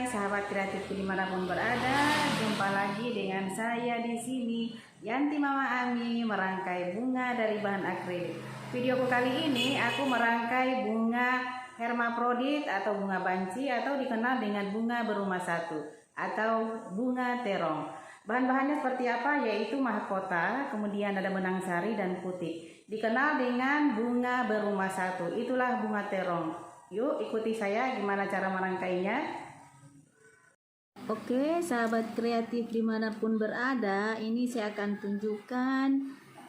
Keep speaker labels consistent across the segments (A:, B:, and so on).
A: sahabat kreatif dimanapun berada, jumpa lagi dengan saya di sini, Yanti Mama Ami, merangkai bunga dari bahan akrilik. Videoku kali ini aku merangkai bunga hermaprodit atau bunga banci atau dikenal dengan bunga berumah satu atau bunga terong. Bahan-bahannya seperti apa? Yaitu mahkota, kemudian ada benang sari dan putih. Dikenal dengan bunga berumah satu, itulah bunga terong. Yuk ikuti saya gimana cara merangkainya. Oke sahabat kreatif dimanapun berada, ini saya akan tunjukkan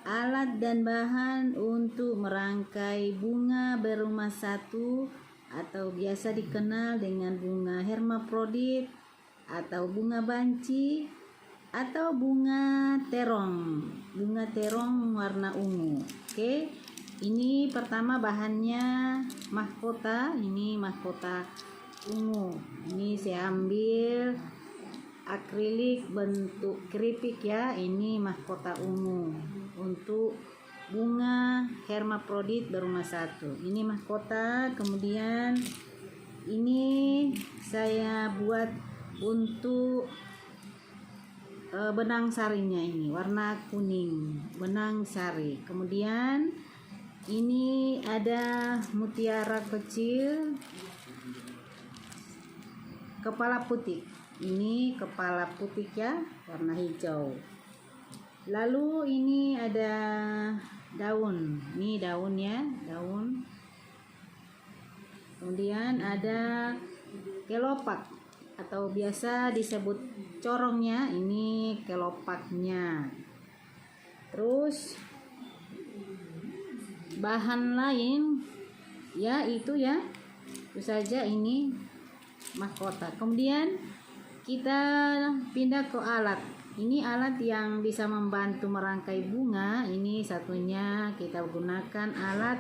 A: alat dan bahan untuk merangkai bunga berumah satu atau biasa dikenal dengan bunga hermaprodit atau bunga banci atau bunga terong warna ungu. Oke, ini pertama bahannya mahkota, ini mahkota ungu. Ini saya ambil akrilik bentuk keripik ya, ini mahkota ungu untuk bunga hermaprodit berumah satu. Ini mahkota, kemudian ini saya buat untuk benang sarinya, ini warna kuning, benang sari. Kemudian ini ada mutiara kecil, kepala putih, ini kepala putih ya, warna hijau. Lalu ini ada daun, ini daun ya, daun. Kemudian ada kelopak atau biasa disebut corongnya, ini kelopaknya. Terus bahan lain ya itu saja, ini mahkota. Kemudian kita pindah ke alat. Ini alat yang bisa membantu merangkai bunga. Ini satunya kita gunakan alat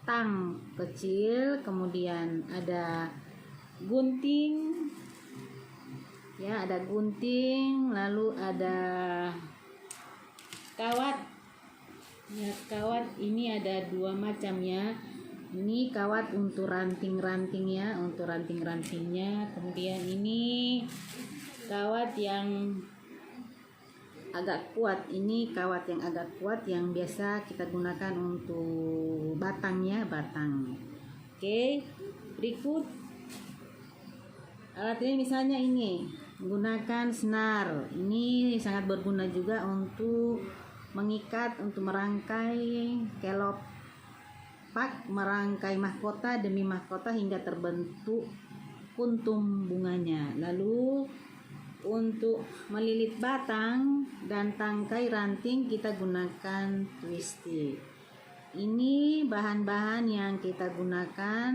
A: tang kecil, kemudian ada gunting ya, ada gunting, lalu ada kawat ya, kawat ini ada dua macam ya. Ini kawat untuk ranting-ranting ya, untuk ranting-rantingnya. Kemudian ini kawat yang agak kuat, ini kawat yang agak kuat yang biasa kita gunakan untuk batangnya, batang. Oke, berikut alat ini misalnya ini menggunakan senar. Ini sangat berguna juga untuk mengikat, untuk merangkai kelopak, merangkai mahkota demi mahkota hingga terbentuk kuntum bunganya. Lalu untuk melilit batang dan tangkai ranting kita gunakan twisty. Ini bahan-bahan yang kita gunakan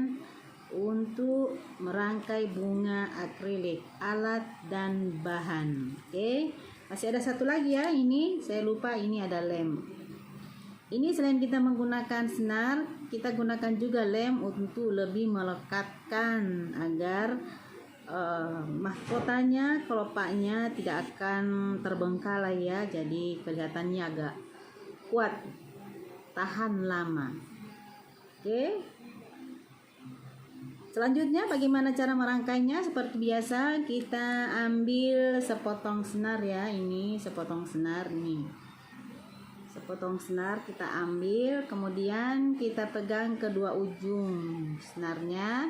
A: untuk merangkai bunga akrilik, alat dan bahan. Oke, masih ada satu lagi ya, ini saya lupa, ini ada lem. Ini selain kita menggunakan senar, kita gunakan juga lem untuk lebih melekatkan agar mahkotanya, kelopaknya tidak akan terbengkalai ya, jadi kelihatannya agak kuat, tahan lama. Oke, selanjutnya bagaimana cara merangkainya? Seperti biasa kita ambil sepotong senar ya, ini sepotong senar, ini sepotong senar kita ambil, kemudian kita pegang kedua ujung senarnya,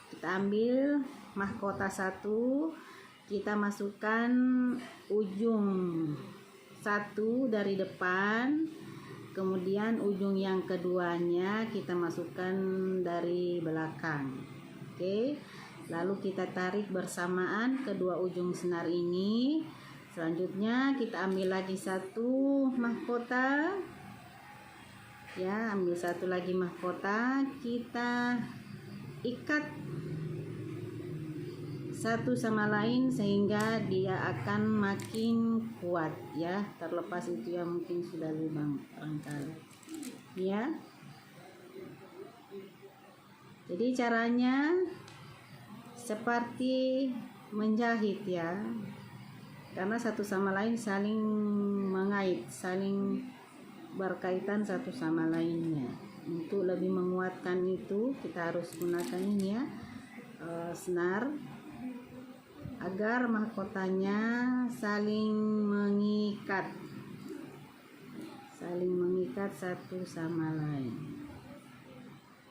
A: kita ambil mahkota satu, kita masukkan ujung satu dari depan, kemudian ujung yang keduanya kita masukkan dari belakang. Oke, lalu kita tarik bersamaan kedua ujung senar ini. Selanjutnya kita ambil lagi satu mahkota ya, ambil satu lagi mahkota, kita ikat satu sama lain sehingga dia akan makin kuat ya, terlepas itu ya mungkin sudah lubang barangkali ya. Jadi caranya seperti menjahit ya, karena satu sama lain saling mengait, saling berkaitan satu sama lainnya. Untuk lebih menguatkan itu kita harus gunakan ini ya, senar. agar mahkotanya saling mengikat satu sama lain.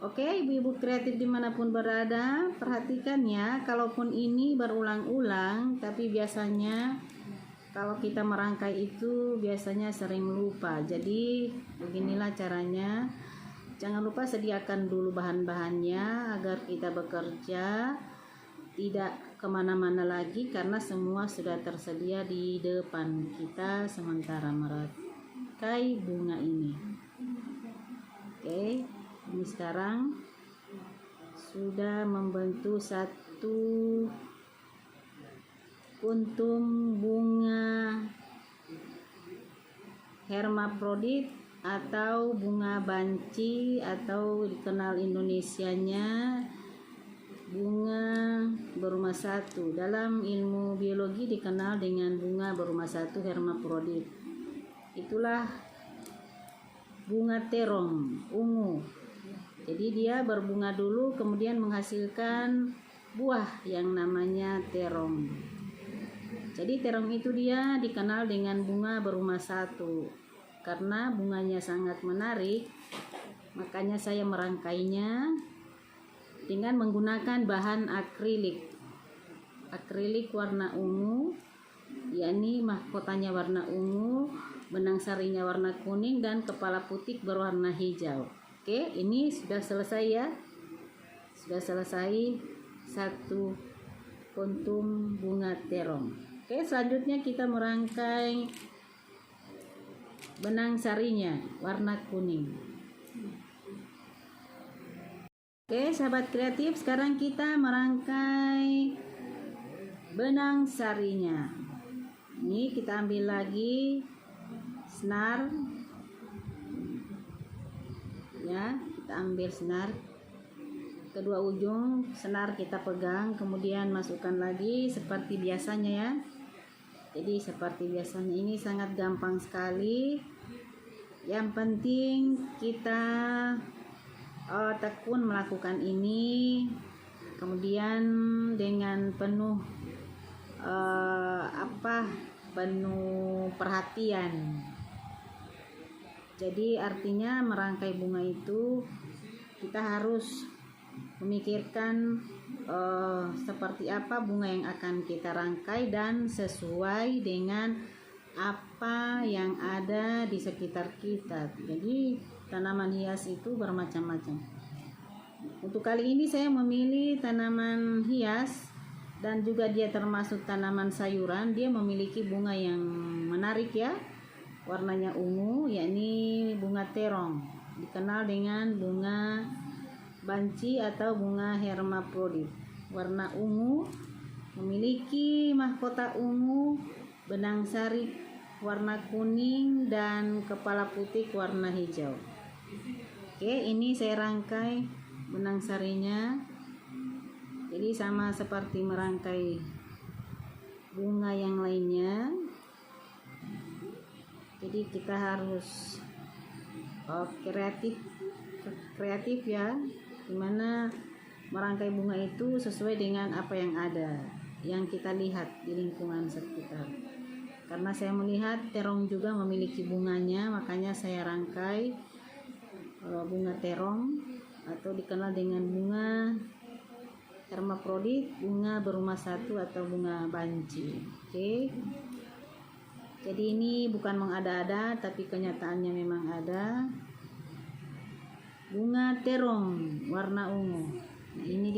A: Oke, ibu-ibu kreatif dimanapun berada, perhatikan ya, kalaupun ini berulang-ulang, tapi biasanya kalau kita merangkai itu biasanya sering lupa. Jadi beginilah caranya. Jangan lupa sediakan dulu bahan-bahannya agar kita bekerja tidak kemana-mana lagi, karena semua sudah tersedia di depan kita sementara merangkai bunga ini. Oke, ini sekarang sudah membentuk satu kuntum bunga hermaprodit atau bunga banci, atau dikenal Indonesianya bunga berumah satu. Dalam ilmu biologi dikenal dengan bunga berumah satu hermaprodit. Itulah bunga terong ungu. Jadi dia berbunga dulu kemudian menghasilkan buah yang namanya terong. Jadi terong itu dia dikenal dengan bunga berumah satu. Karena bunganya sangat menarik, makanya saya merangkainya dengan menggunakan bahan akrilik warna ungu, yakni mahkotanya warna ungu, benang sarinya warna kuning, dan kepala putik berwarna hijau. Oke, ini sudah selesai ya, sudah selesai satu kuntum bunga terong. Oke, selanjutnya kita merangkai benang sarinya warna kuning. Oke, sahabat kreatif, sekarang kita merangkai benang sarinya. Ini kita ambil lagi senar ya, kita ambil senar, kedua ujung senar kita pegang, kemudian masukkan lagi seperti biasanya ya. Jadi seperti biasanya, ini sangat gampang sekali. Yang penting kita tekun melakukan ini, kemudian dengan penuh penuh perhatian. Jadi artinya merangkai bunga itu kita harus memikirkan seperti apa bunga yang akan kita rangkai dan sesuai dengan apa yang ada di sekitar kita. Jadi tanaman hias itu bermacam-macam. Untuk kali ini saya memilih tanaman hias dan juga dia termasuk tanaman sayuran. Dia memiliki bunga yang menarik ya, warnanya ungu, yakni bunga terong, dikenal dengan bunga banci atau bunga hermaprodit. Warna ungu, memiliki mahkota ungu, benang sari warna kuning, dan kepala putik warna hijau. Oke, ini saya rangkai benang sarinya. Jadi sama seperti merangkai bunga yang lainnya. Jadi kita harus kreatif ya, dimana merangkai bunga itu sesuai dengan apa yang ada, yang kita lihat di lingkungan sekitar. Karena saya melihat terong juga memiliki bunganya, makanya saya rangkai bunga terong atau dikenal dengan bunga hermaprodit, bunga berumah satu atau bunga banci. Oke. Jadi ini bukan mengada-ada, tapi kenyataannya memang ada. Bunga terong warna ungu. Nah, ini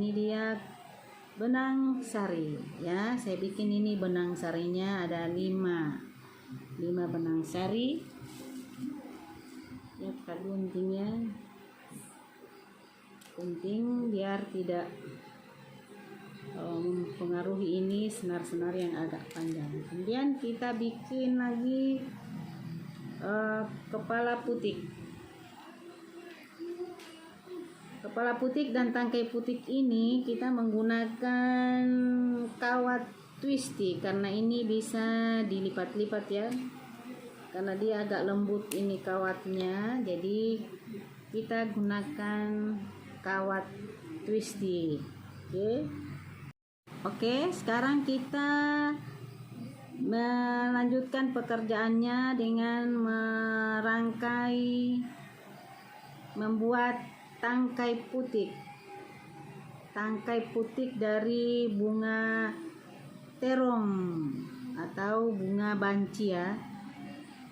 A: dia benang sari ya. Saya bikin ini benang sarinya ada 5 benang sari ya. Pakai guntingnya, gunting biar tidak mempengaruhi ini senar-senar yang agak panjang. Kemudian kita bikin lagi kepala putik dan tangkai putik. Ini kita menggunakan kawat twisty karena ini bisa dilipat-lipat ya, karena dia agak lembut ini kawatnya. Jadi kita gunakan kawat twisty. Oke, sekarang kita melanjutkan pekerjaannya dengan membuat tangkai putik dari bunga terong atau bunga banci ya,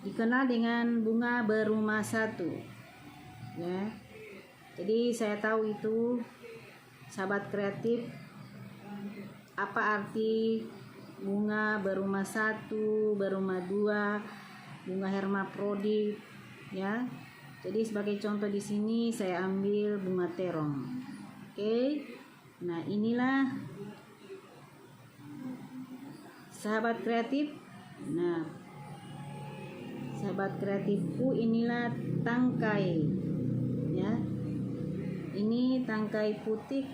A: dikenal dengan bunga berumah satu ya. Jadi saya tahu itu sahabat kreatif apa arti bunga berumah satu, berumah dua, bunga hermafrodit ya. Jadi sebagai contoh di sini saya ambil bunga terong. Oke. Nah, inilah sahabat kreatif. Nah, sahabat kreatifku, inilah tangkai ya. Ini tangkai putik,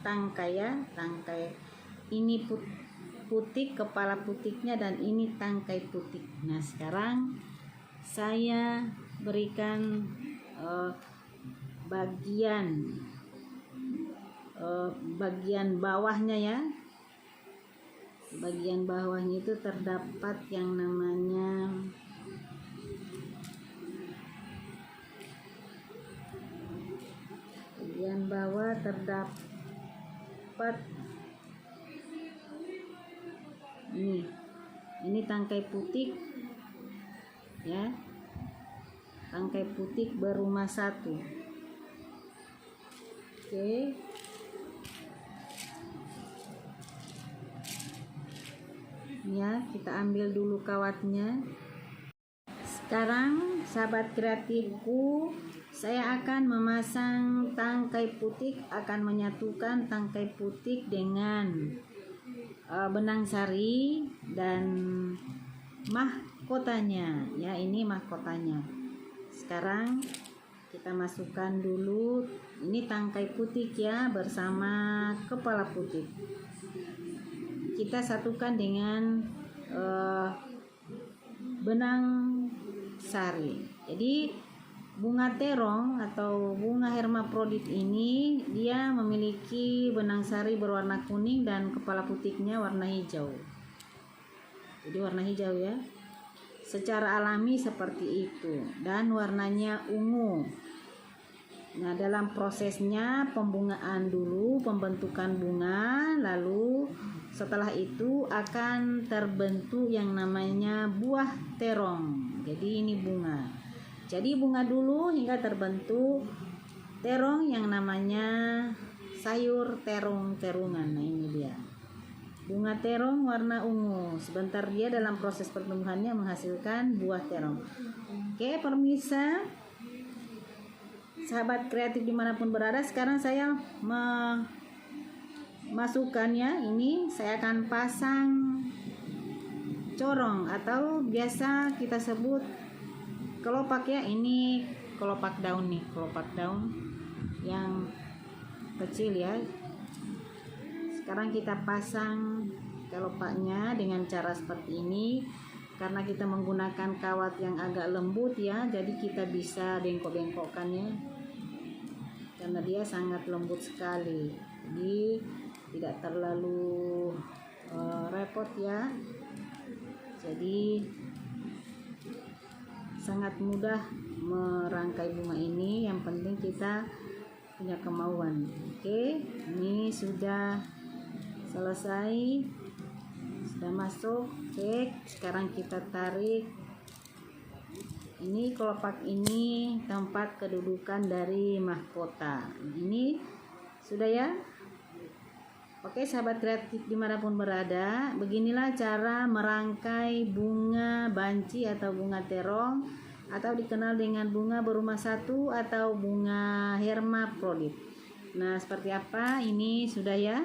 A: tangkai ini putik, kepala putiknya, dan ini tangkai putik. Nah, sekarang saya berikan bagian bawahnya ya. Bagian bawahnya itu terdapat yang namanya ini tangkai putik ya, tangkai putik berumah satu. Oke. Ya, kita ambil dulu kawatnya. Sekarang sahabat kreatifku, saya akan memasang tangkai putik, akan menyatukan tangkai putik dengan benang sari dan mahkotanya ya. Ini mahkotanya. Sekarang kita masukkan dulu ini tangkai putik ya bersama kepala putik. Kita satukan dengan benang sari. Jadi bunga terong atau bunga hermafrodit ini dia memiliki benang sari berwarna kuning dan kepala putiknya warna hijau. Jadi warna hijau ya. Secara alami seperti itu, dan warnanya ungu. Nah, dalam prosesnya pembungaan dulu, pembentukan bunga, lalu setelah itu akan terbentuk yang namanya buah terong. Jadi ini bunga. Jadi bunga dulu hingga terbentuk terong yang namanya sayur terung-terungan. Nah, ini dia. Bunga terong warna ungu. Sebentar dia dalam proses pertumbuhannya menghasilkan buah terong. Oke, permisa sahabat kreatif dimanapun berada, sekarang saya memasukkannya. Ini saya akan pasang corong atau biasa kita sebut kelopak ya. Ini kelopak daun nih, kelopak daun yang kecil ya. Sekarang kita pasang kelopaknya dengan cara seperti ini. Karena kita menggunakan kawat yang agak lembut ya, jadi kita bisa bengkok-bengkokkannya karena dia sangat lembut sekali. Jadi tidak terlalu repot ya. Jadi sangat mudah merangkai bunga ini, yang penting kita punya kemauan. Oke, ini sudah selesai, sudah masuk. Oke, sekarang kita tarik. Ini kelopak ini tempat kedudukan dari mahkota. Ini sudah ya. Oke, sahabat kreatif dimanapun berada, beginilah cara merangkai bunga banci atau bunga terong, atau dikenal dengan bunga berumah satu atau bunga hermafrodit. Nah, seperti apa? Ini sudah ya,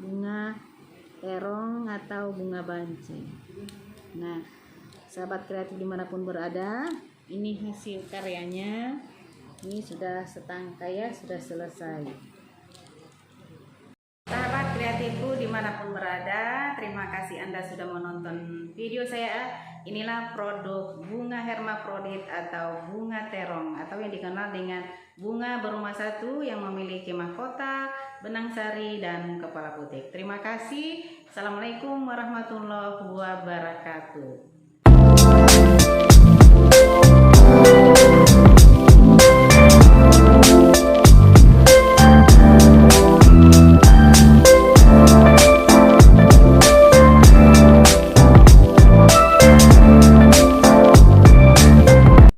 A: bunga terong atau bunga banci. Nah, sahabat kreatif dimanapun berada, ini hasil karyanya. Ini sudah setangkai ya, sudah selesai. Sahabat kreatifku dimanapun berada, terima kasih Anda sudah menonton video saya. inilah produk bunga hermaprodit atau bunga terong atau yang dikenal dengan bunga berumah satu yang memiliki mahkota, benang sari, dan kepala putih. Terima kasih. Assalamualaikum warahmatullahi wabarakatuh.